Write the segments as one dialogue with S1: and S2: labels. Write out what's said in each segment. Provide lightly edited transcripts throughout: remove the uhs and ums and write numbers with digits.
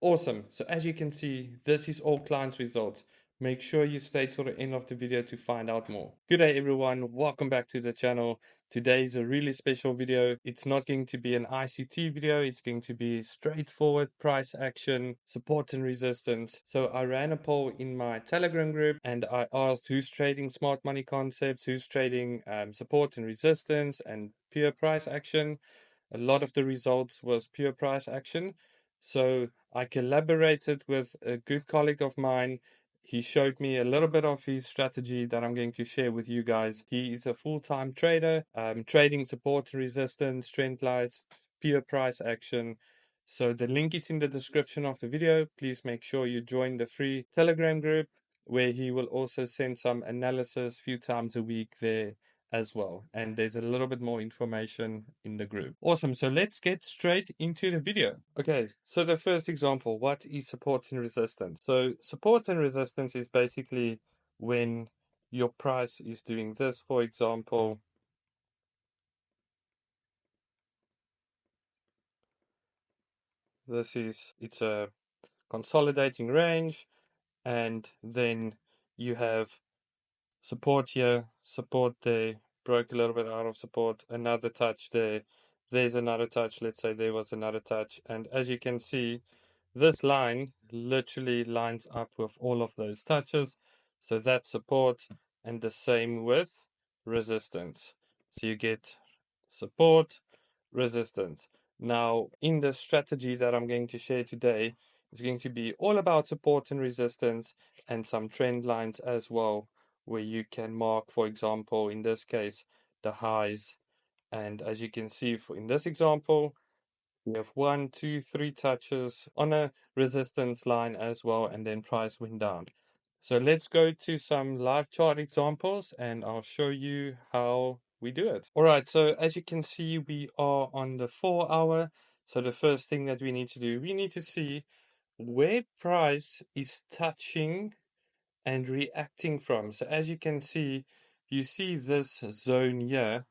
S1: Awesome. So as you can see, this is all clients' results. Make sure you stay till the end of the video to find out more. Good day everyone, welcome back to the channel. Today is a really special video. It's not going to be an ICT video, it's going to be straightforward price action, support and resistance. So I ran a poll in my Telegram group and I asked who's trading smart money concepts, who's trading support and resistance and pure price action. A lot of the results was pure price action. So I collaborated with a good colleague of mine. He showed me a little bit of his strategy that I'm going to share with you guys. He is a full-time trader, trading support and resistance, trend lines, pure price action. So the link is in the description of the video. Please make sure you join the free Telegram group where he will also send some analysis a few times a week there as well. And there's a little bit more information in the group. Awesome. So let's get straight into the video. Okay. So the first example, what is support and resistance? So support and resistance is basically when your price is doing this. For example, it's a consolidating range, and then you have support here, support there, broke a little bit out of support, another touch there, there's another touch, let's say there was another touch, and as you can see, this line literally lines up with all of those touches, so that's support, and the same with resistance. So you get support, resistance. Now, in the strategy that I'm going to share today, it's going to be all about support and resistance and some trend lines as well, where you can mark, for example, in this case, the highs. And as you can see in this example, we have 1, 2, 3 touches on a resistance line as well, and then price went down. So let's go to some live chart examples and I'll show you how we do it. All right, so as you can see, we are on the 4 hour. So the first thing that we need to do, we need to see where price is touching and reacting from. So as you can see, you see this zone here,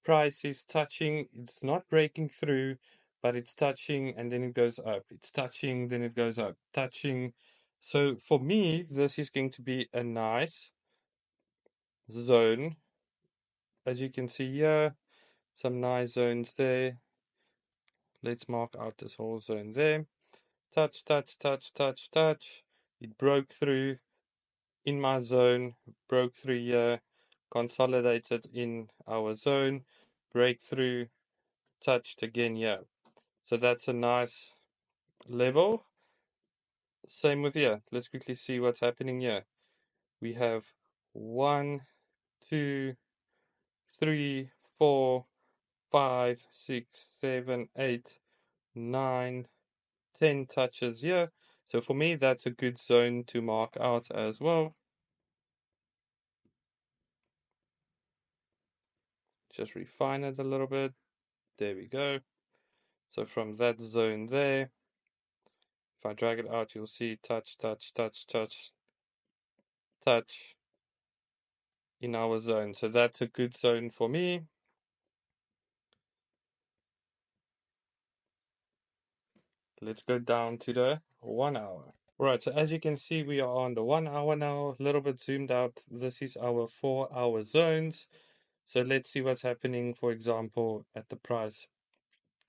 S1: price is touching, it's not breaking through, but it's touching and then it goes up. It's touching, then it goes up, touching. So for me, this is going to be a nice zone. As you can see here, some nice zones there. Let's mark out this whole zone there. Touch, touch, touch, touch, touch. It broke through in my zone, broke through here, consolidated in our zone, breakthrough, touched again here. So that's a nice level. Same with here. Let's quickly see what's happening here. We have 1, 2, 3, 4, 5, 6, 7, 8, 9, 10 touches here. So for me, that's a good zone to mark out as well. Just refine it a little bit. There we go. So from that zone there, if I drag it out, you'll see touch, touch, touch, touch, touch in our zone. So that's a good zone for me. Let's go down to the 1 hour. Right, so as you can see, we are on the 1 hour now, a little bit zoomed out. This is our 4 hour zones. So let's see what's happening, for example, at the price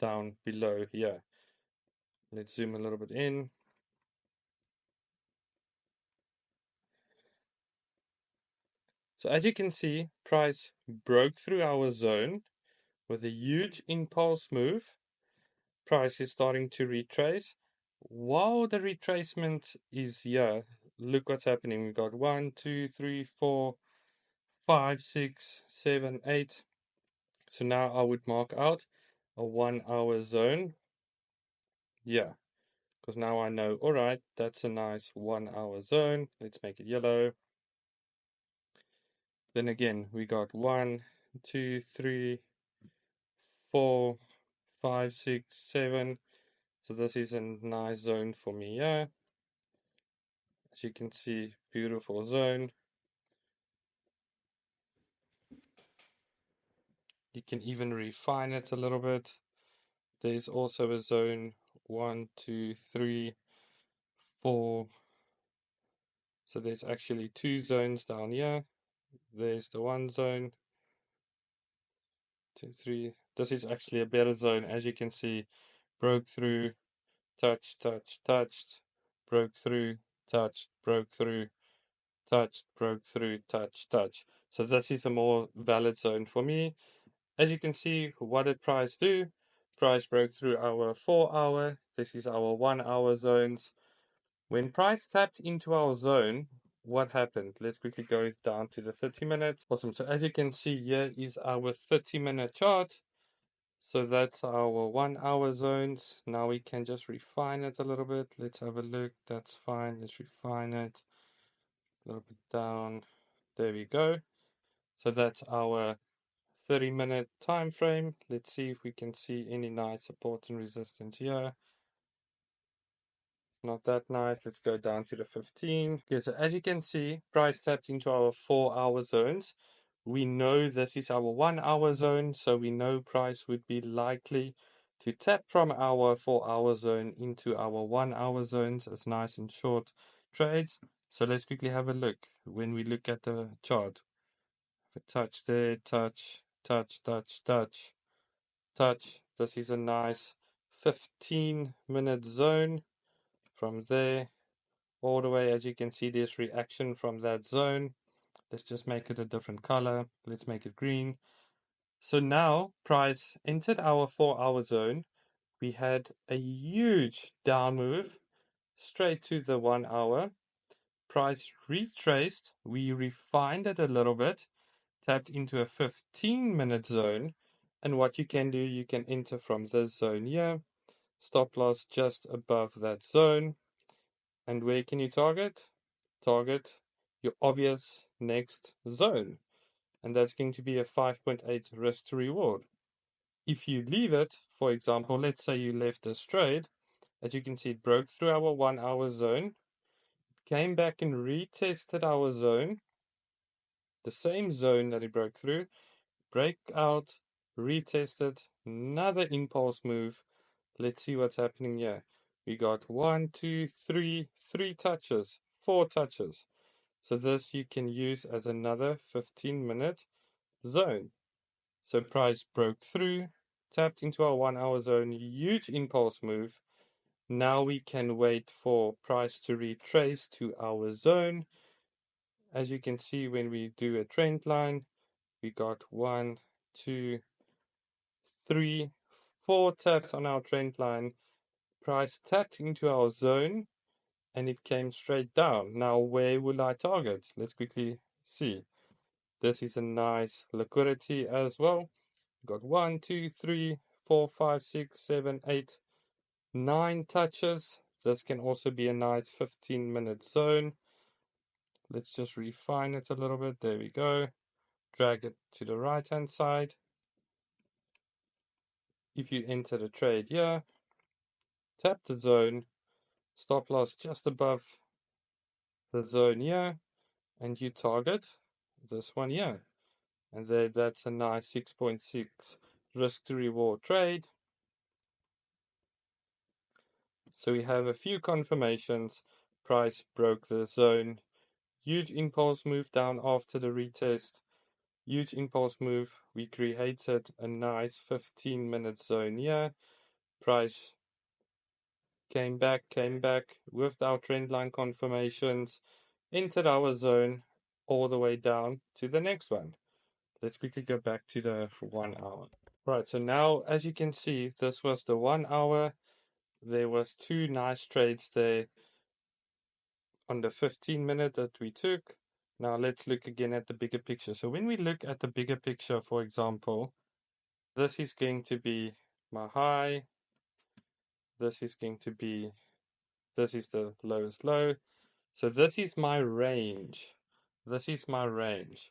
S1: down below here. Let's zoom a little bit in. So as you can see, price broke through our zone with a huge impulse move. Price is starting to retrace. While the retracement is here, look what's happening. We've got 1, 2, 3, 4, 5, 6, 7, 8. So now I would mark out a 1 hour zone. Yeah, because now I know, all right, that's a nice 1 hour zone. Let's make it yellow. Then again, we got 1, 2, 3, 4, 5, 6, 7. So this is a nice zone for me here. As you can see, beautiful zone. You can even refine it a little bit. There's also a zone 1, 2, 3. So there's actually two zones down here. There's the one zone, 2, 3. This is actually a better zone. As you can see, broke through, touched, touched, touched, broke through, touched, broke through, touched, broke through, touch, touch. So this is a more valid zone for me. As you can see, what did price do? Price broke through our 4-hour. This is our 1-hour zones. When price tapped into our zone, what happened? Let's quickly go down to the 30 minutes. Awesome. So as you can see, here is our 30-minute chart. So that's our 1-hour zones. Now we can just refine it a little bit. Let's have a look. That's fine. Let's refine it a little bit down. There we go. So that's our 30-minute time frame. Let's see if we can see any nice support and resistance here. Not that nice. Let's go down to the 15. Okay, so as you can see, price tapped into our 4-hour zones. We know this is our 1-hour zone, so we know price would be likely to tap from our 4-hour zone into our 1-hour zones as nice and short trades. So let's quickly have a look. When we look at the chart, a touch there, touch, touch, touch, touch, touch. This is a nice 15-minute zone. From there all the way, as you can see, there's reaction from that zone. Let's just make it a different color. Let's make it green. So now price entered our 4-hour zone. We had a huge down move straight to the 1-hour. Price retraced. We refined it a little bit, tapped into a 15-minute zone. And what you can do, you can enter from this zone here. Stop loss just above that zone. And where can you target? Target your obvious next zone. And that's going to be a 5.8 risk to reward. If you leave it, for example, let's say you left this trade, as you can see, it broke through our 1-hour zone, came back and retested our zone, the same zone that it broke through, break out, retested, another impulse move. Let's see what's happening here. We got 1, 2, 3, 3 touches, 4 touches. So this you can use as another 15-minute zone. So price broke through, tapped into our 1-hour zone, huge impulse move. Now we can wait for price to retrace to our zone. As you can see, when we do a trend line, we got 1, 2, 3, 4 taps on our trend line. Price tapped into our zone and it came straight down. Now, where will I target? Let's quickly see. This is a nice liquidity as well. Got 1, 2, 3, 4, 5, 6, 7, 8, 9 touches. This can also be a nice 15-minute zone. Let's just refine it a little bit. There we go. Drag it to the right-hand side. If you enter the trade here, tap the zone, stop loss just above the zone here, and you target this one here. And there, that's a nice 6.6 risk to reward trade. So we have a few confirmations. Price broke the zone. Huge impulse move down after the retest. Huge impulse move. We created a nice 15-minute zone here. Price came back with our trend line confirmations, entered our zone all the way down to the next one. Let's quickly go back to the 1-hour. Right, so now as you can see, this was the 1-hour. There was 2 nice trades there on the 15-minute that we took. Now let's look again at the bigger picture. So when we look at the bigger picture, for example, this is going to be my high. This is going to be, this is the lowest low. So this is my range. This is my range.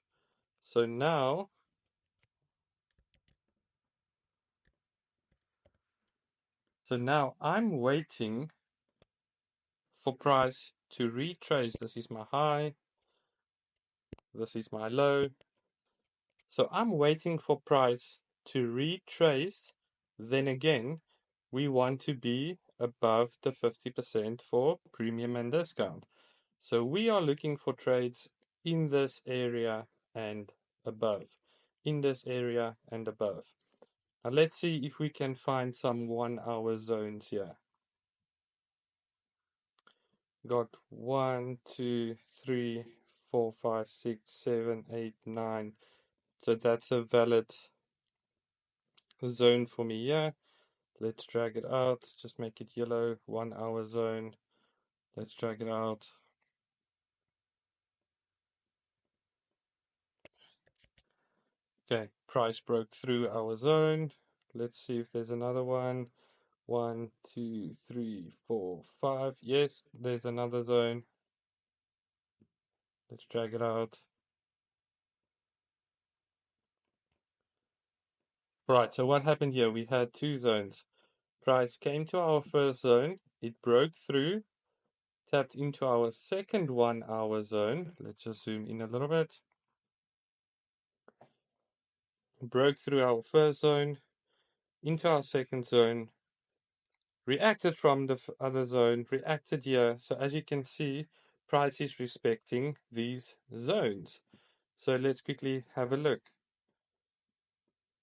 S1: So now I'm waiting for price to retrace. This is my high. This is my low. So I'm waiting for price to retrace. Then again, we want to be above the 50% for premium and discount. So we are looking for trades in this area and above, in this area and above. Now let's see if we can find some 1 hour zones here. Got 1, 2, 3, 4, 5, 6, 7, 8, 9. So that's a valid zone for me here. Let's drag it out. Just make it yellow. 1 hour zone. Let's drag it out. Okay, price broke through our zone. Let's see if there's another one. 1, 2, 3, 4, 5. Yes, there's another zone. Let's drag it out. Right, so what happened here? We had two zones. Price came to our first zone. It broke through, tapped into our second 1 hour zone. Let's just zoom in a little bit. Broke through our first zone, into our second zone, reacted from the other zone, reacted here. So as you can see, price is respecting these zones. So let's quickly have a look.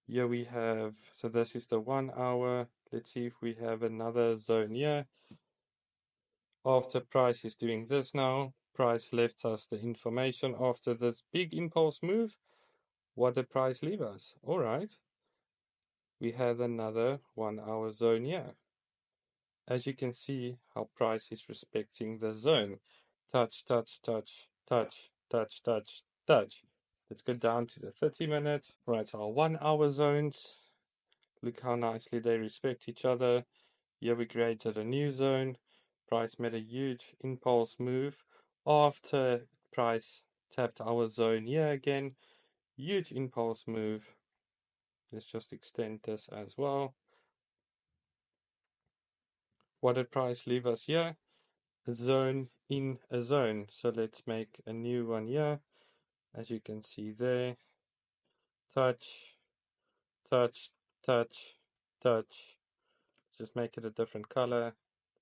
S1: Here we have, so this is the 1 hour. Let's see if we have another zone here. After price is doing this now, price left us the information after this big impulse move. What did price leave us? All right. We had another 1 hour zone here. As you can see how price is respecting the zone. Touch, touch, touch, touch, touch, touch, touch. Let's go down to the 30-minute. Right, so our 1 hour zones. Look how nicely they respect each other. Here we created a new zone. Price made a huge impulse move. After price tapped our zone here again. Huge impulse move. Let's just extend this as well. What did price leave us here? A zone in a zone. So let's make a new one here. As you can see there. Touch, touch, touch, touch. Just make it a different color.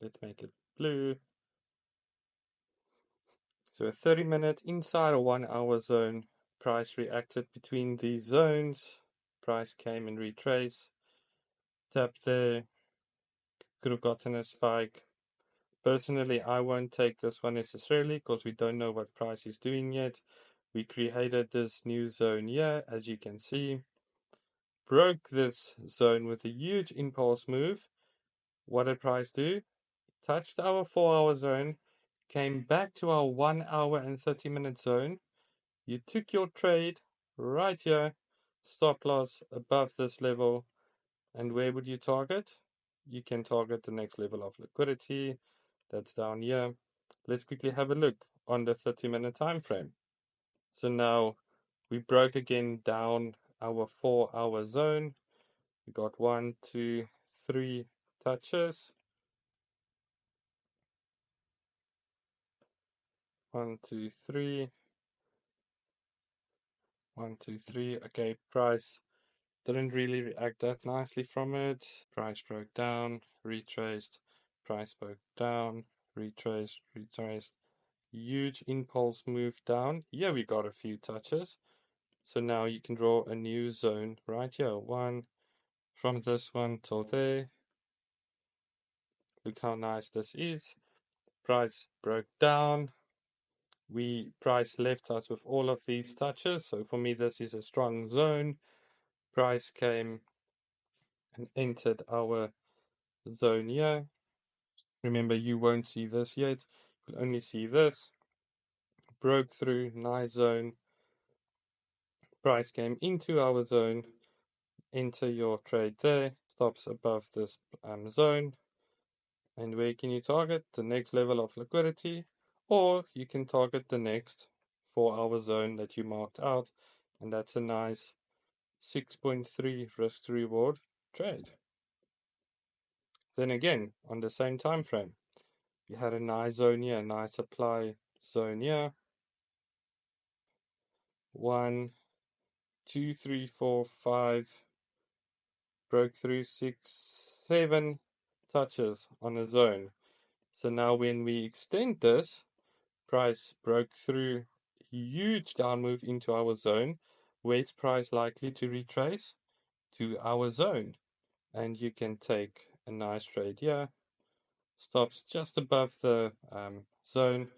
S1: Let's make it blue. So a 30-minute inside a 1 hour zone. Price reacted between these zones. Price came and retraced. Tapped there. Could have gotten a spike. Personally, I won't take this one necessarily because we don't know what price is doing yet. We created this new zone here, as you can see. Broke this zone with a huge impulse move. What did price do? Touched our 4 hour zone, came back to our 1 hour and 30-minute zone. You took your trade right here, stop loss above this level, and where would you target? You can target the next level of liquidity. That's down here. Let's quickly have a look on the 30-minute time frame. So now we broke again down our 4 hour zone. We got 1, 2, 3 touches. 1, 2, 3. 1, 2, 3. Okay, price didn't really react that nicely from it. Price broke down, retraced. Price broke down, retraced, retraced. Huge impulse move down. Here we got a few touches. So now you can draw a new zone right here. One from this one till there. Look how nice this is. Price broke down. Price left us with all of these touches. So for me, this is a strong zone. Price came and entered our zone here. Remember, you won't see this yet. You'll only see this. Broke through, nice zone. Price came into our zone. Enter your trade there. Stops above this zone. And where can you target? The next level of liquidity. Or you can target the next 4 hour zone that you marked out. And that's a nice 6.3 risk to reward trade. Then again, on the same time frame, you had a nice zone here, a nice supply zone here. 1, 2, 3, 4, 5, broke through 6, 7, touches on a zone. So now when we extend this, price broke through huge down move into our zone. Where's price likely to retrace? To our zone. And you can take a nice trade here. Stops just above the zone.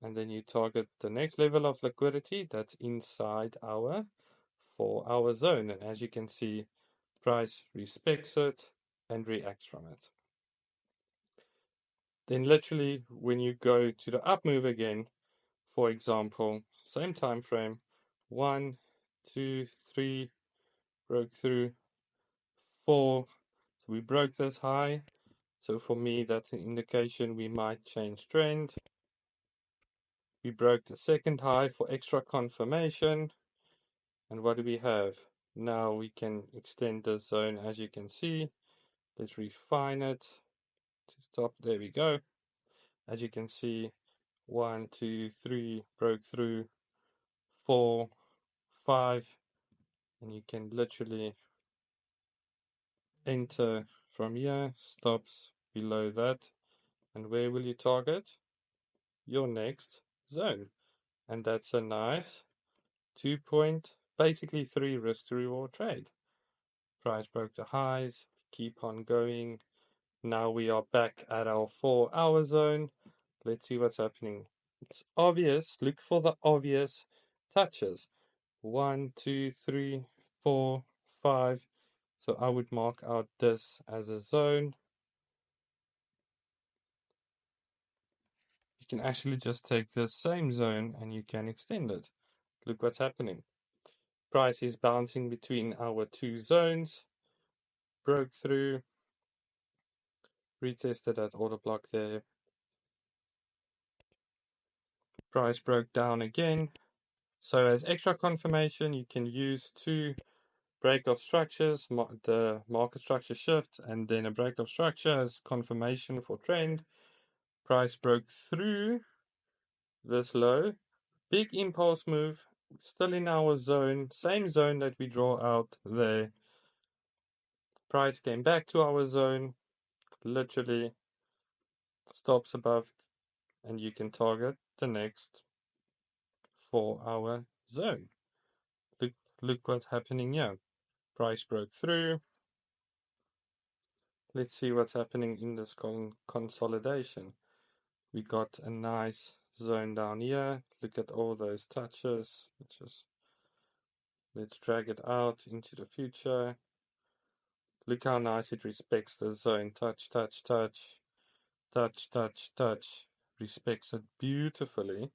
S1: And then you target the next level of liquidity that's inside our 4-hour zone. And as you can see, price respects it and reacts from it. Then literally when you go to the up move again, for example, same time frame, 1, 2, 3, broke through, 4. So we broke this high. So for me, that's an indication we might change trend. We broke the second high for extra confirmation. And what do we have? Now we can extend this zone as you can see. Let's refine it to stop. There we go. As you can see, 1, 2, 3 broke through, 4, 5, and you can literally enter from here, stops below that. And where will you target? Your next zone. And that's a nice 2 point, basically 3 risk to reward trade. Price broke the highs, keep on going. Now we are back at our 4-hour zone. Let's see what's happening. It's obvious. Look for the obvious touches. 1, 2, 3, 4, 5. So I would mark out this as a zone. You can actually just take this same zone and you can extend it. Look what's happening. Price is bouncing between our two zones. Broke through. Retested that order block there. Price broke down again. So as extra confirmation, you can use 2 break of structures, the market structure shift, and then a break of structure as confirmation for trend. Price broke through this low. Big impulse move, still in our zone, same zone that we draw out there. Price came back to our zone, literally stops above, and you can target the next 4-hour zone. Look what's happening here. Price broke through. Let's see what's happening in this consolidation. We got a nice zone down here. Look at all those touches. Let's drag it out into the future. Look how nice it respects the zone. Touch, touch, touch. Touch, touch, touch. Respects it beautifully.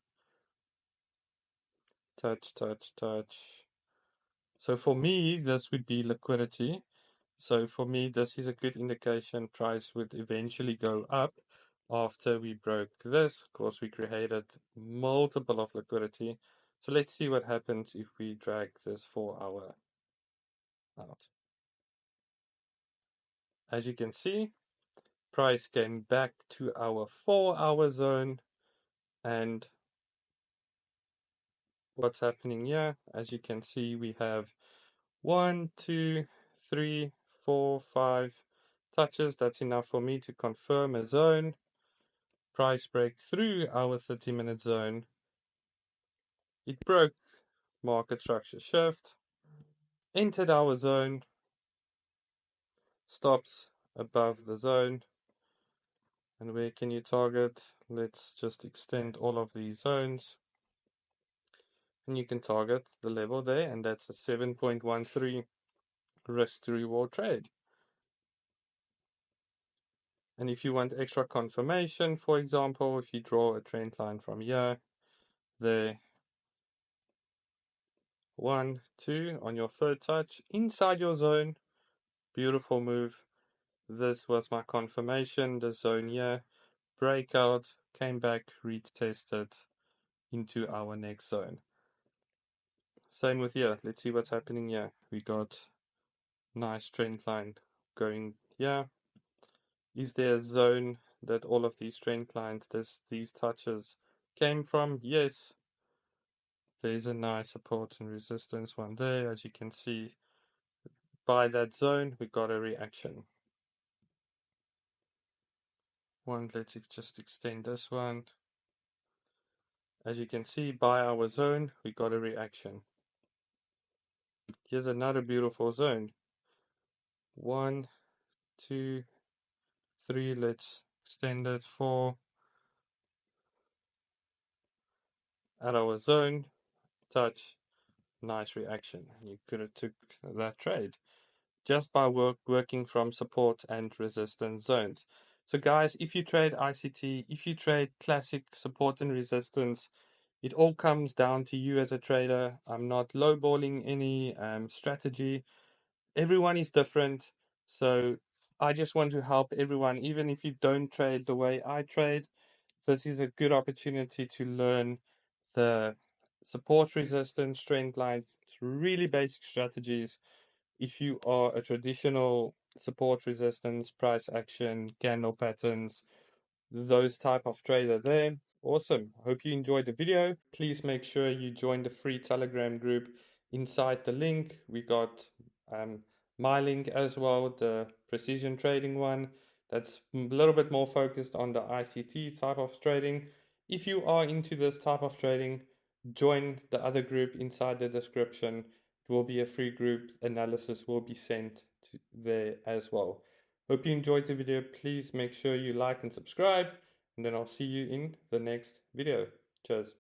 S1: Touch, touch, touch. So for me, this would be liquidity. So for me, this is a good indication price would eventually go up after we broke this. Of course, we created multiple of liquidity. So let's see what happens if we drag this 4-hour out. As you can see, price came back to our 4-hour zone. And what's happening here? As you can see, we have 1, 2, 3, 4, 5 touches. That's enough for me to confirm a zone. Price break through our 30-minute zone. It broke market structure shift, entered our zone, stops above the zone. And where can you target? Let's just extend all of these zones. And you can target the level there, and that's a 7.13 risk to reward trade. And if you want extra confirmation, for example, if you draw a trend line from here, there, 1, 2 on your third touch, inside your zone, beautiful move. This was my confirmation, the zone here, breakout, came back, retested into our next zone. Same with here, let's see what's happening here. We got nice trend line going here. Is there a zone that all of these trend lines, these touches came from? Yes. There's a nice support and resistance one there. As you can see, by that zone, we got a reaction. one. Let's just extend this one. As you can see, by our zone, we got a reaction. Here's another beautiful zone. 1, 2, 3. Let's extend it. 4. At our zone, touch, nice reaction. You could have took that trade just by working from support and resistance zones. So guys, if you trade ICT, if you trade classic support and resistance, it all comes down to you as a trader. I'm not lowballing any strategy. Everyone is different. So I just want to help everyone, even if you don't trade the way I trade. This is a good opportunity to learn the support, resistance, trend lines, really basic strategies. If you are a traditional support, resistance, price action, candle patterns, those type of trader there, awesome. Hope you enjoyed the video. Please make sure you join the free Telegram group. Inside the link, we got my link as well, the precision trading one. That's a little bit more focused on the ICT type of trading. If you are into this type of trading, join the other group inside the description. It will be a free group. Analysis will be sent to there as well. Hope you enjoyed the video. Please make sure you like and subscribe, and then I'll see you in the next video. Cheers.